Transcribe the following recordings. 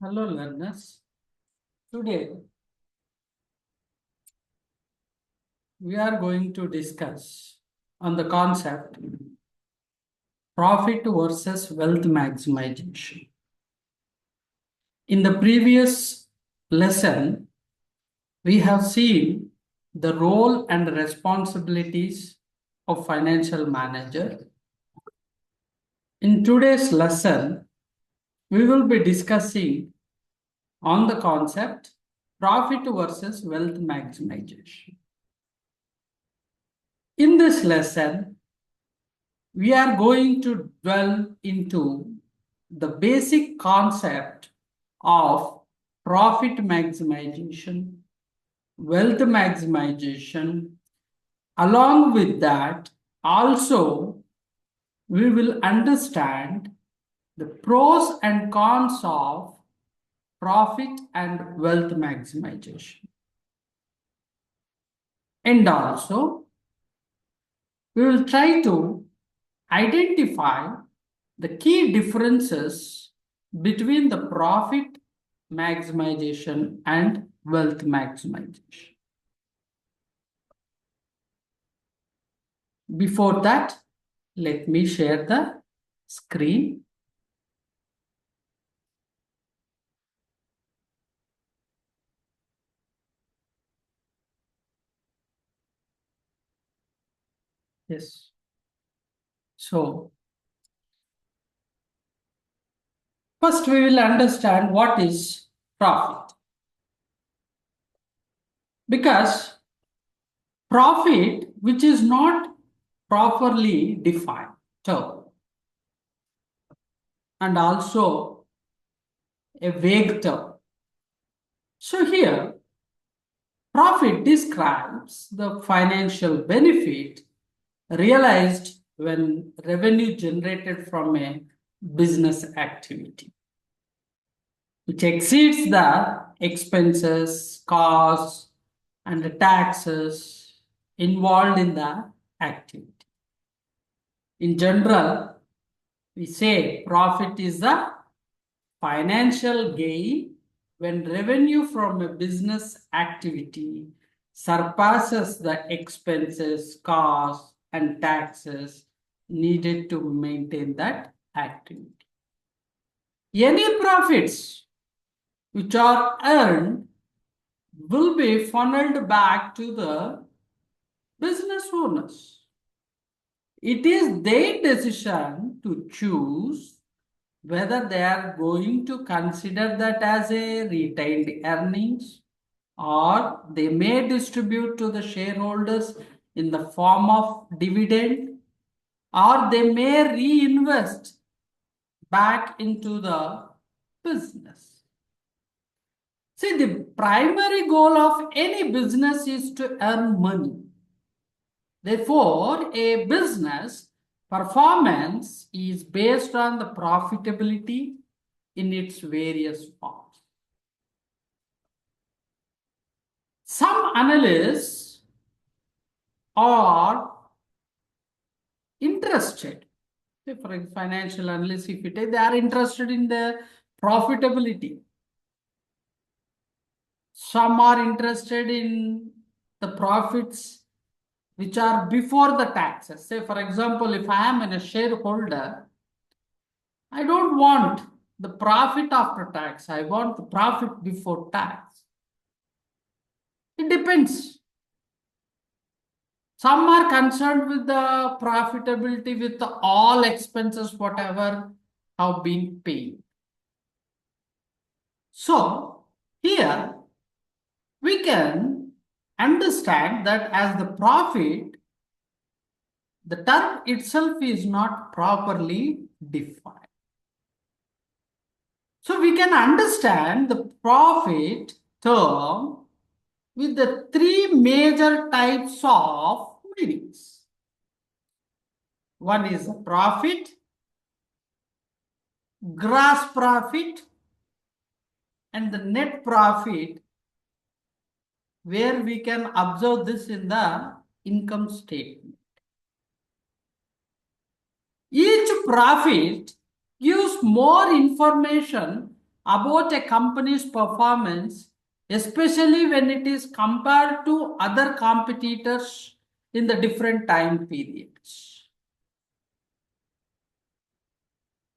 Hello learners. Today we are going to discuss on the concept profit versus wealth maximization. In the previous lesson, we have seen the role and responsibilities of financial manager. In today's lesson, we will be discussing on the concept profit versus wealth maximization. In this lesson, we are going to dwell into the basic concept of profit maximization, wealth maximization. Along with that, also, we will understand the pros and cons of profit and wealth maximization. And also, we will try to identify the key differences between the profit maximization and wealth maximization. Before that, let me share the screen. Yes. So, first we will understand what is profit. Because profit, which is not properly defined term, and also a vague term. So here, profit describes the financial benefit realized when revenue generated from a business activity, which exceeds the expenses, costs, and the taxes involved in the activity. In general, we say profit is the financial gain when revenue from a business activity surpasses the expenses, costs, and taxes needed to maintain that activity. Any profits which are earned will be funneled back to the business owners. It is their decision to choose whether they are going to consider that as a retained earnings, or they may distribute to the shareholders in the form of dividend, or they may reinvest back into the business. See, the primary goal of any business is to earn money. Therefore, a business performance is based on the profitability in its various forms. Some analysts are interested, say for example, financial analysts, if you take, they are interested in the profitability. Some are interested in the profits which are before the taxes. Say, for example, if I am a shareholder, I don't want the profit after tax. I want the profit before tax. It depends. Some are concerned with the profitability with the all expenses, whatever have been paid. So, here we can understand that as the profit, the term itself is not properly defined. So we can understand the profit term with the three major types of meanings. One is the profit, gross profit, and the net profit, where we can observe this in the income statement. Each profit gives more information about a company's performance, especially when it is compared to other competitors in the different time periods.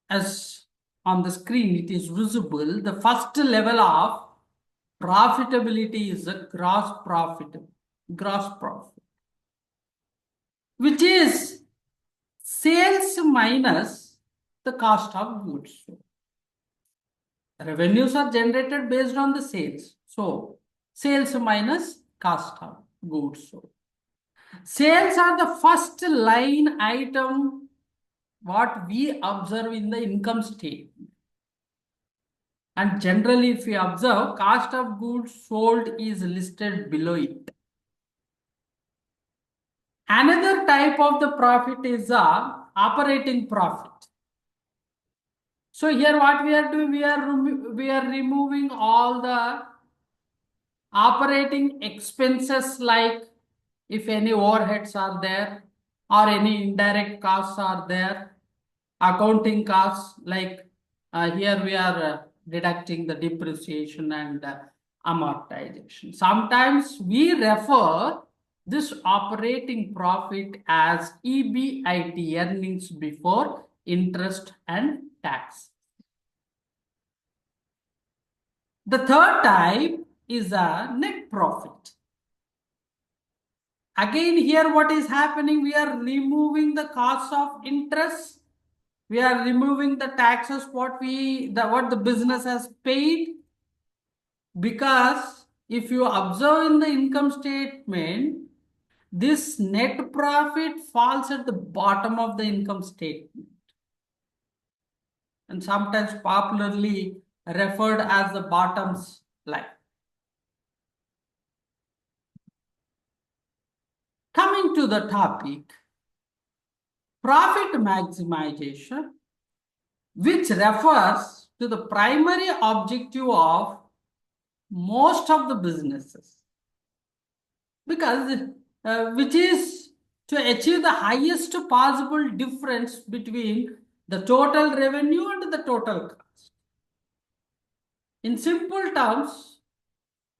As on the screen it is visible, the first level of profitability is the gross profit, which is sales minus the cost of goods. Revenues are generated based on the sales. So, sales minus cost of goods sold. Sales are the first line item what we observe in the income statement. And generally, if we observe, cost of goods sold is listed below it. Another type of the profit is a operating profit. So here what we are doing, we are removing all the operating expenses, like if any overheads are there or any indirect costs are there, accounting costs, like here we are deducting the depreciation and amortization. Sometimes we refer this operating profit as EBIT, earnings before interest and tax. The third type is a net profit. Again, here what is happening? We are removing the cost of interest. We are removing the taxes what the business has paid. Because if you observe in the income statement, this net profit falls at the bottom of the income statement, and sometimes popularly referred as the bottom's line. Coming to the topic, profit maximization, which refers to the primary objective of most of the businesses, because which is to achieve the highest possible difference between the total revenue and the total cost. In simple terms,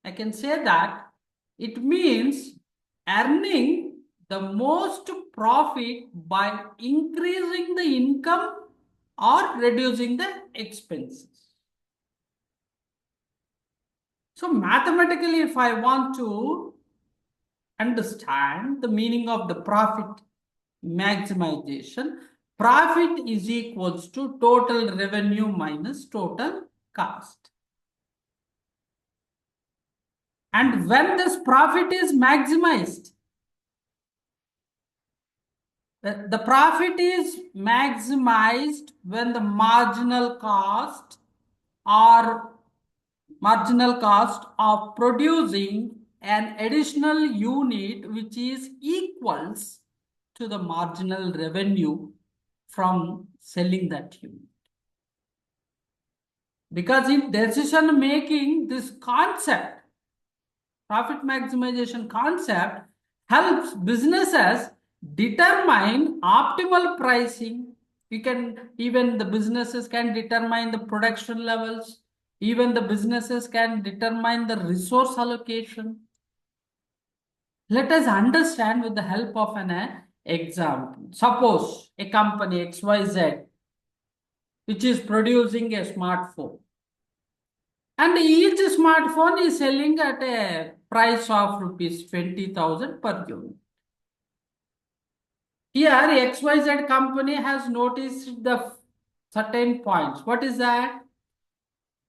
I can say that it means earning the most profit by increasing the income or reducing the expenses. So mathematically, if I want to understand the meaning of the profit maximization, profit is equals to total revenue minus total cost. And when this profit is maximized, the profit is maximized when the marginal cost of producing an additional unit which is equals to the marginal revenue from selling that unit. Because in decision making, this concept, profit maximization concept, helps businesses determine optimal pricing. Even the businesses can determine the production levels. Even the businesses can determine the resource allocation. Let us understand with the help of an example. Suppose a company XYZ, which is producing a smartphone, and each smartphone is selling at a price of rupees 20,000 per unit. Here, XYZ company has noticed the certain points. What is that?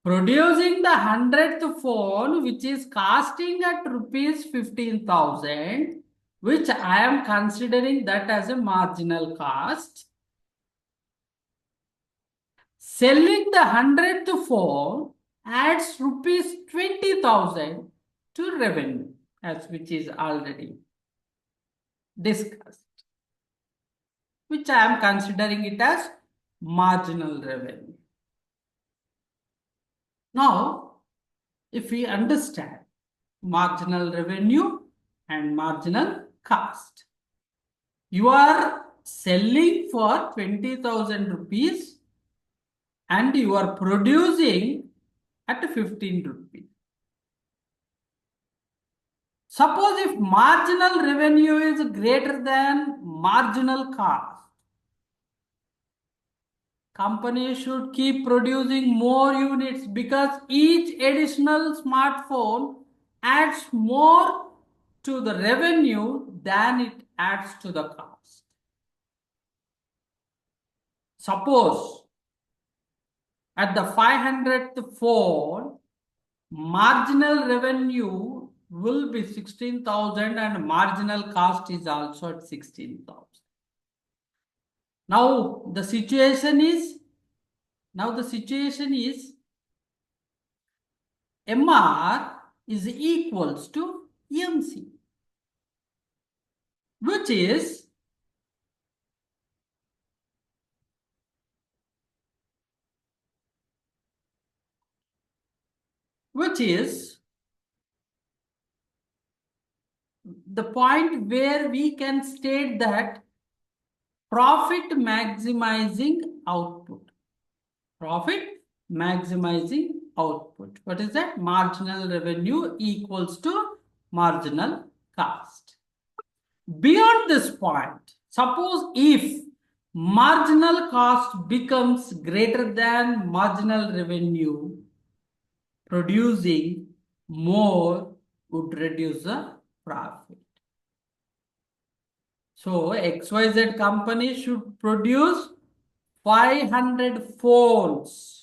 Producing the 100th phone, which is costing at rupees 15,000, which I am considering that as a marginal cost. Selling the 100th phone adds rupees 20,000 to revenue, as which is already discussed, which I am considering it as marginal revenue. Now, if we understand marginal revenue and marginal cost, you are selling for 20,000 rupees and you are producing at 15 rupees. Suppose if marginal revenue is greater than marginal cost, companies should keep producing more units because each additional smartphone adds more to the revenue than it adds to the cost. Suppose at the 500th phone, marginal revenue will be 16,000 and marginal cost is also at 16,000. Now the situation is MR is equals to MC, which is the point where we can state that profit maximizing output. Profit maximizing output. What is that? Marginal revenue equals to marginal cost. Beyond this point, suppose if marginal cost becomes greater than marginal revenue, producing more would reduce the profit. So XYZ company should produce 500 phones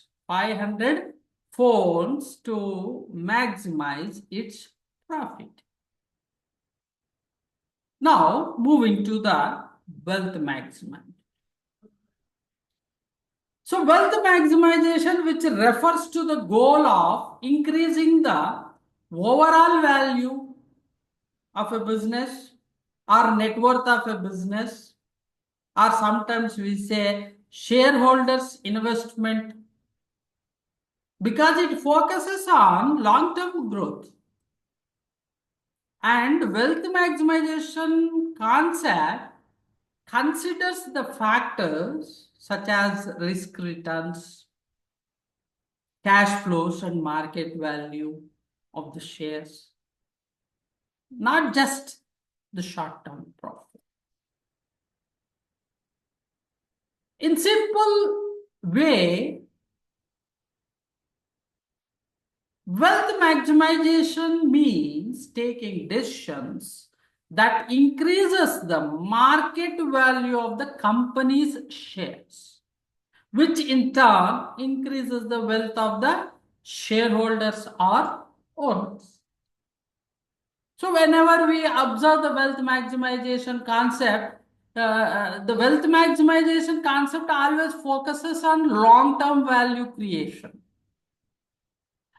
to maximize its profit. Now moving to the wealth maximization. So wealth maximization, which refers to the goal of increasing the overall value of a business or net worth of a business, or sometimes we say shareholders investment, because it focuses on long-term growth. And wealth maximization concept considers the factors such as risk returns, cash flows, and market value of the shares, not just the short-term profit. In simple way, wealth maximization means taking decisions that increases the market value of the company's shares, which in turn increases the wealth of the shareholders or owners. So whenever we observe the wealth maximization concept, the wealth maximization concept always focuses on long-term value creation.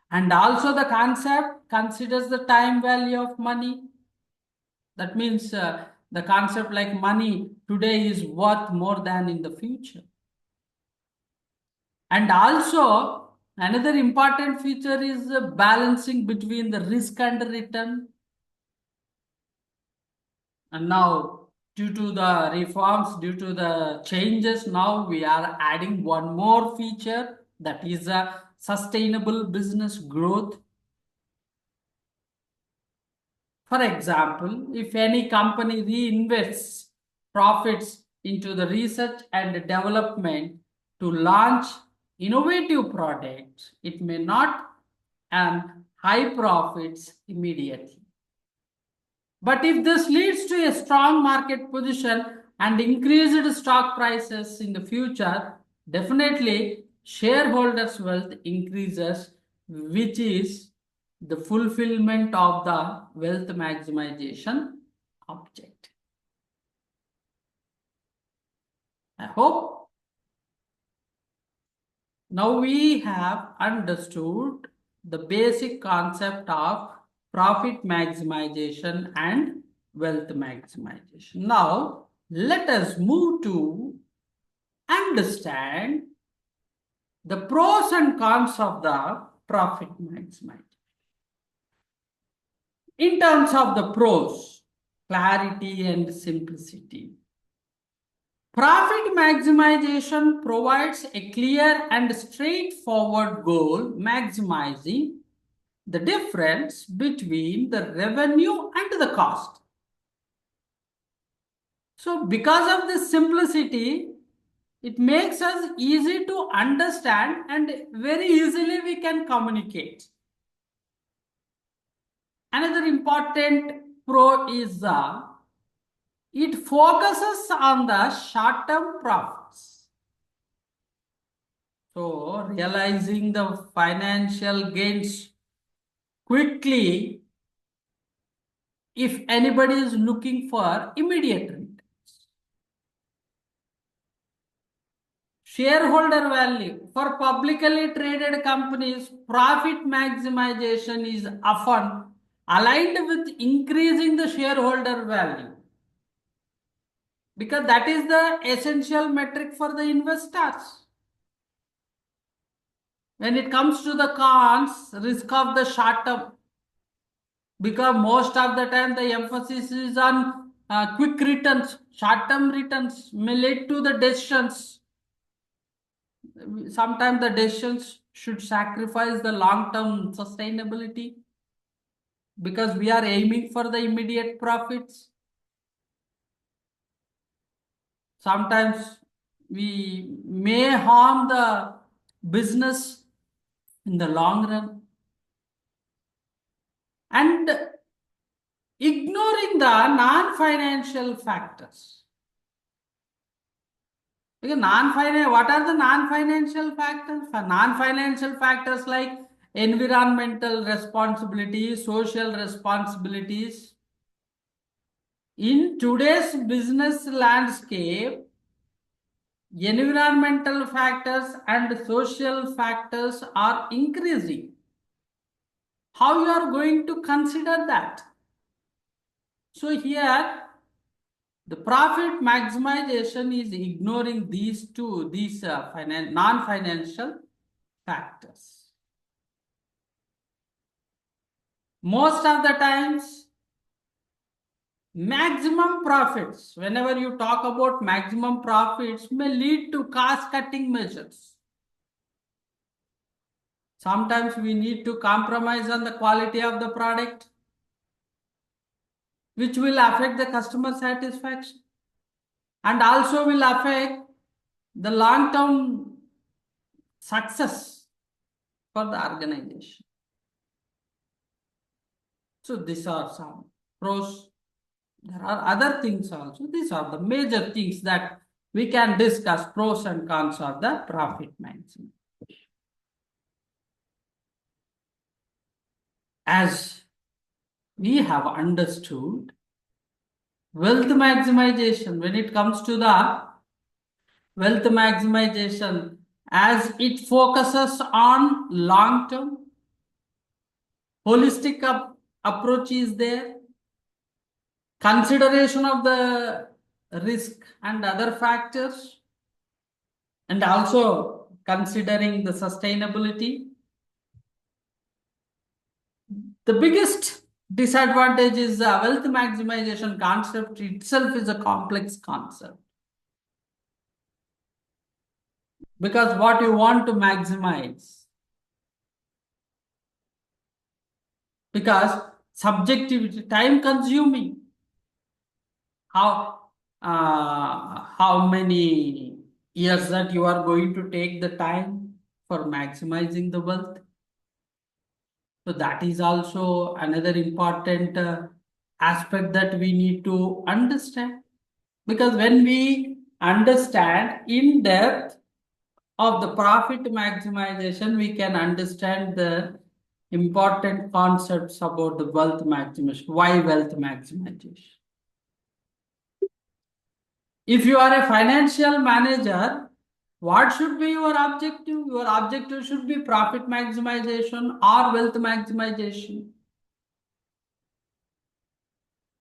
And also the concept considers the time value of money. That means the concept like money today is worth more than in the future. And also another important feature is balancing between the risk and return. And now due to the reforms, due to the changes, now we are adding one more feature, that is a sustainable business growth. For example, if any company reinvests profits into the research and development to launch innovative products, it may not earn high profits immediately. But if this leads to a strong market position and increased stock prices in the future, definitely shareholders' wealth increases, which is the fulfillment of the wealth maximization object. I hope now we have understood the basic concept of profit maximization and wealth maximization. Now let us move to understand the pros and cons of the profit maximization. In terms of the pros, clarity and simplicity. Profit maximization provides a clear and straightforward goal, maximizing the difference between the revenue and the cost. So, because of this simplicity, it makes us easy to understand and very easily we can communicate. Another important pro is it focuses on the short term profits. So, realizing the financial gains quickly if anybody is looking for immediate returns. Shareholder value for publicly traded companies, profit maximization is often aligned with increasing the shareholder value because that is the essential metric for the investors. When it comes to the cons, risk of the short term, because most of the time the emphasis is on quick returns, short term returns may lead to the decisions. Sometimes the decisions should sacrifice the long term sustainability because we are aiming for the immediate profits. Sometimes we may harm the business in the long run and ignoring the non-financial factors. Because what are the non-financial factors? Non-financial factors like environmental responsibilities, social responsibilities. In today's business landscape, environmental factors and social factors are increasing. How you are going to consider that? So here the profit maximization is ignoring these non-financial factors. Most of the times, maximum profits, whenever you talk about maximum profits, may lead to cost-cutting measures. Sometimes we need to compromise on the quality of the product, which will affect the customer satisfaction and also will affect the long-term success for the organization. So these are some pros. There are other things also. These are the major things that we can discuss, pros and cons of the profit maximization. As we have understood, wealth maximization, when it comes to the wealth maximization, as it focuses on long term, holistic approach is there, consideration of the risk and other factors, and also considering the sustainability. The biggest disadvantage is wealth maximization concept itself is a complex concept. Because what you want to maximize, because subjectivity, time consuming, how many years that you are going to take the time for maximizing the wealth. So that is also another important aspect that we need to understand. Because when we understand in depth of the profit maximization, we can understand the important concepts about the wealth maximization. Why wealth maximization? If you are a financial manager, what should be your objective? Your objective should be profit maximization or wealth maximization.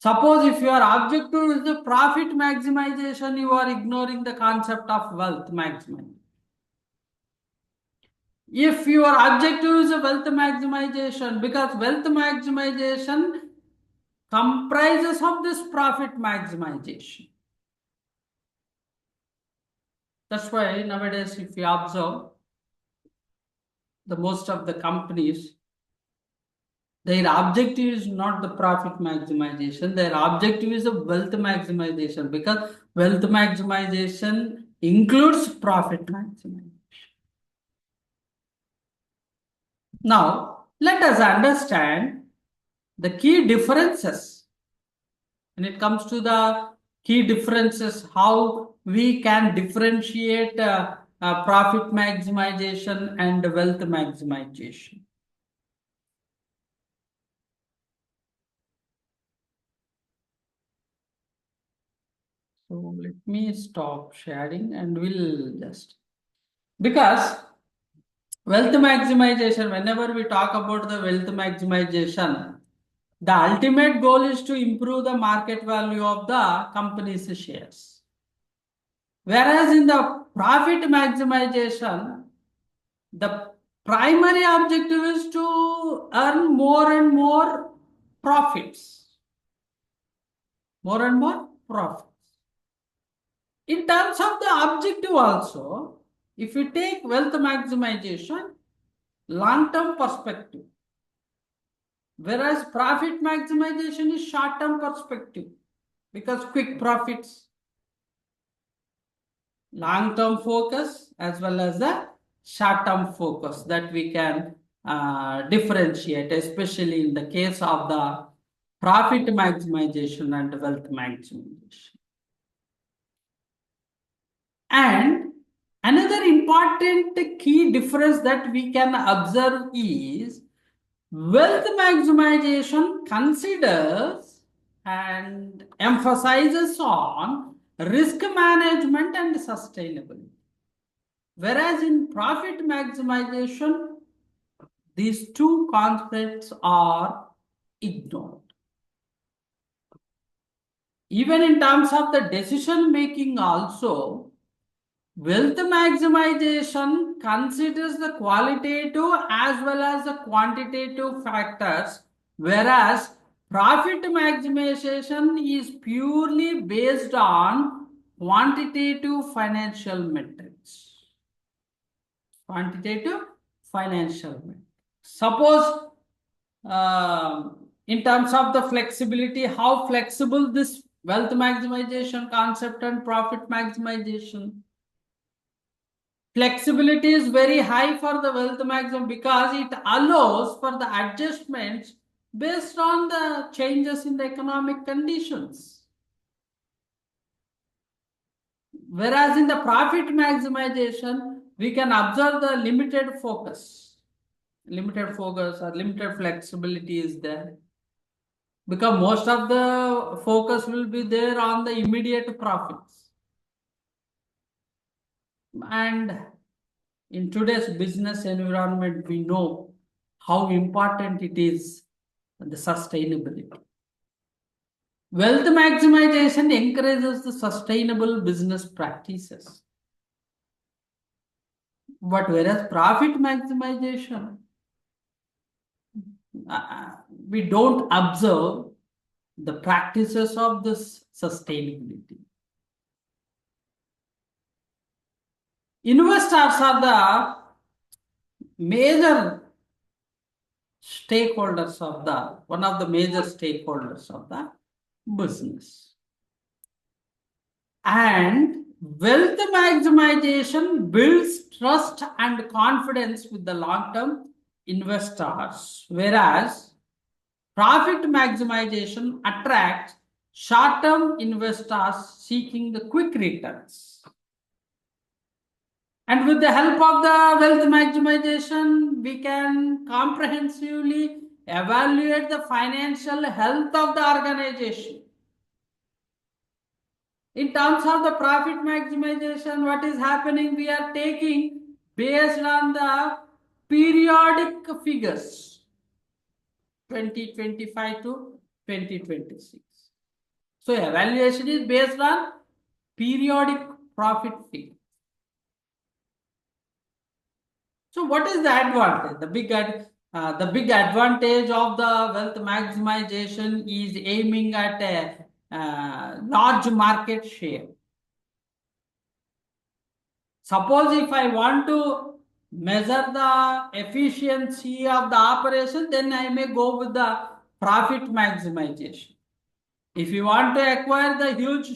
Suppose if your objective is the profit maximization, you are ignoring the concept of wealth maximization. If your objective is a wealth maximization, because wealth maximization comprises of this profit maximization. That's why nowadays, if you observe, the most of the companies, their objective is not the profit maximization. Their objective is the wealth maximization, because wealth maximization includes profit maximization. Now, let us understand the key differences when it comes to the key differences, how we can differentiate profit maximization and wealth maximization. So let me stop sharing and we'll just, because wealth maximization, whenever we talk about the wealth maximization, the ultimate goal is to improve the market value of the company's shares. Whereas in the profit maximization, the primary objective is to earn more and more profits. More and more profits. In terms of the objective also, if you take wealth maximization, long-term perspective, whereas profit maximization is short-term perspective, because quick profits, long-term focus as well as the short-term focus that we can differentiate, especially in the case of the profit maximization and wealth maximization. And another important key difference that we can observe is wealth maximization considers and emphasizes on risk management and sustainability. Whereas in profit maximization, these two concepts are ignored. Even in terms of the decision making also, wealth maximization considers the qualitative as well as the quantitative factors, whereas profit maximization is purely based on quantitative financial metrics. Quantitative financial metrics. Suppose in terms of the flexibility, how flexible this wealth maximization concept and profit maximization. Flexibility is very high for the wealth maximum because it allows for the adjustments based on the changes in the economic conditions. Whereas in the profit maximization, we can observe the limited focus. Limited focus or limited flexibility is there. Because most of the focus will be there on the immediate profits. And in today's business environment, we know how important it is, the sustainability. Wealth maximization encourages the sustainable business practices. But whereas profit maximization, we don't observe the practices of this sustainability. Investors are the major stakeholders of the, one of the major stakeholders of the business. And wealth maximization builds trust and confidence with the long-term investors, whereas profit maximization attracts short-term investors seeking the quick returns. And with the help of the wealth maximization, we can comprehensively evaluate the financial health of the organization. In terms of the profit maximization, what is happening? We are taking based on the periodic figures, 2025 to 2026. So evaluation is based on periodic profit figure. So what is the advantage? The big advantage of the wealth maximization is aiming at a large market share. Suppose if I want to measure the efficiency of the operation, then I may go with the profit maximization. If you want to acquire the huge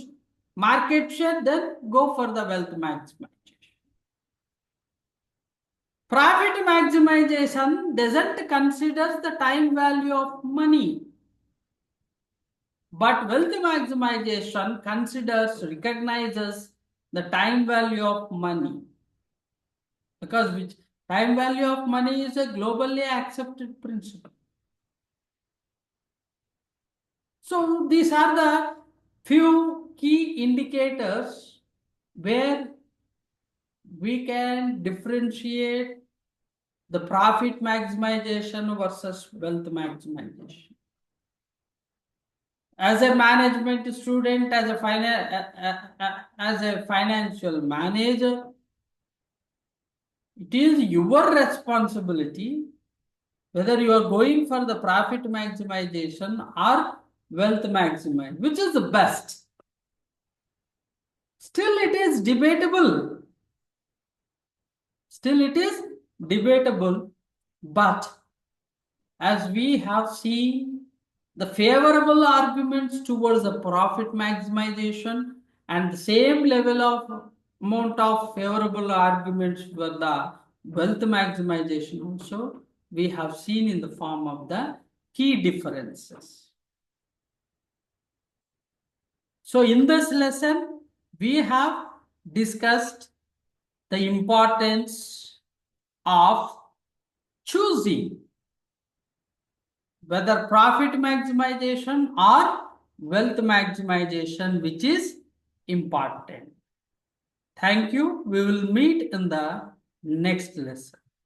market share, then go for the wealth maximization. Profit maximization doesn't consider the time value of money, but wealth maximization recognizes the time value of money, because which time value of money is a globally accepted principle. So these are the few key indicators where we can differentiate the profit maximization versus wealth maximization. As a management student, as a financial manager, it is your responsibility whether you are going for the profit maximization or wealth maximization, which is the best. Still, it is debatable. Still, it is debatable, but as we have seen the favorable arguments towards the profit maximization and the same level of amount of favorable arguments for the wealth maximization also, we have seen in the form of the key differences. So in this lesson, we have discussed the importance of choosing whether profit maximization or wealth maximization, which is important. Thank you. We will meet in the next lesson.